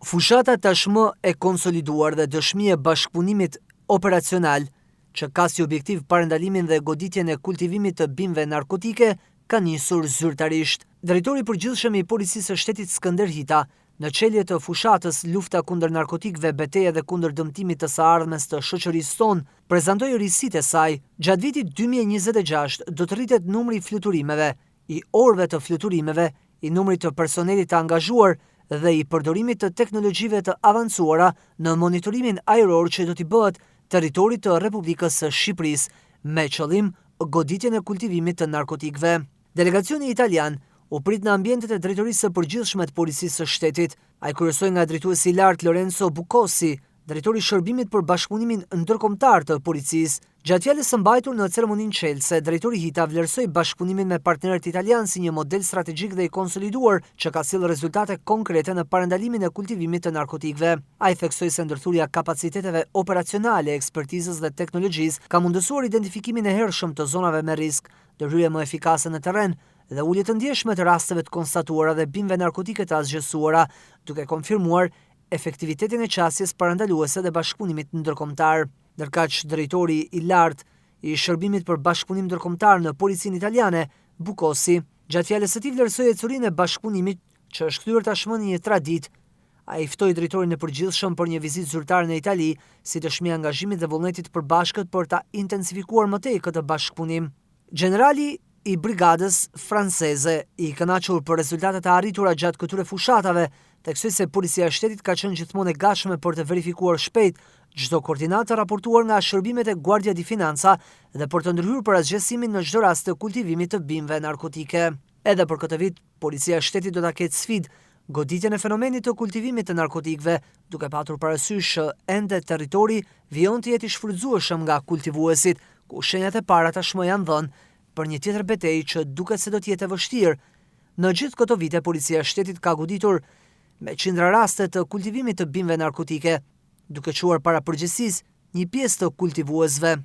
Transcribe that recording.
Fushata tashmë e konsoliduar dhe dëshmi e bashkëpunimit operacional që ka si objektiv parandalimin dhe goditjen e kultivimit të bimëve narkotike ka nisur zyrtarisht. Drejtori i përgjithshëm i Policisë së Shtetit Skënder Hita, në çelje të fushatës Lufta kundër narkotikëve, beteja dhe kundër dëmtimit të së ardhmes të shoqërisë tonë, prezantoi risitë e saj. Gjatë vitit 2026 do të rritet numri i fluturimeve, i orëve të fluturimeve, i numrit të personelit të angazhuar dhe i përdorimit të teknologjive të avancuara në monitorimin ajror që do t'i bëhet territorit të Republikës së Shqipërisë, me qëllim goditjen e kultivimit të narkotikëve. Delegacioni italian u prit në ambientet e Drejtorisë së Përgjithshme të Policisë së Shtetit. Ai kryesuar nga drejtuesi i lartë Lorenzo Bucosi, drejtori i Shërbimit për Bashkëpunimin Ndërkombëtar të Policisë. Gjatë fjalës së mbajtur në ceremoninë çelëse, drejtori Hita vlerësoi bashkëpunimin me partnerët italianë si një model strategjik dhe i konsoliduar që ka sjellë rezultate konkrete në parandalimin e kultivimit të narkotikëve. Ai theksoi se ndërthurja kapaciteteve operacionale, ekspertizës dhe teknologjisë ka mundësuar identifikimin e hershëm të zonave me risk, ndërhyrje më efikase në terren dhe ulje të ndjeshme të rasteve të konstatuara dhe bimëve narkotike të asgjësuara, duke konfirmuar efektivitetin e qasjes parandaluese dhe bashkëpunimit ndërkombëtar. Ndërkaq drejtori i lartë i Shërbimit për Bashkëpunim Ndërkombëtar në Policinë Italiane, Bucosi, gjatë fjalës së tij vlerësoi ecurinë e bashkëpunimit që është kthyer tashmë në një traditë. Ai ftoi drejtorin e përgjithshëm për një vizitë zyrtare në Itali, si dëshmi e angazhimit dhe vullnetit të përbashkët për ta intensifikuar më tej këtë bashkëpunim. Generali i brigadës franceze i kënaqur për rezultatet e arritura gjatë këtyre fushatave, theksoi se Policia e Shtetit ka qenë gjithmonë e gatshme për të verifikuar shpejt çdo koordinatë të raportuar nga shërbimet e Guardia di Finanza dhe për të ndërhyrë për asgjësimin në çdo rast të kultivimit të bimëve narkotike. Edhe për këtë vit, Policia e Shtetit do ta ketë sfidë goditjen e fenomenit të kultivimit të narkotikëve, duke patur parasysh që ende territori vijon të jetë i shfrytzueshëm nga kultivuesit, ku shenjat e para tashmë janë dhënë për një tjetër betejë që duket se do të jetë e vështirë. Në gjithë këto vite, Policia e Shtetit ka goditur me qindra raste të kultivimit të bimëve narkotike, duke quar para përgjegjësisë një pjesë të kultivuesve.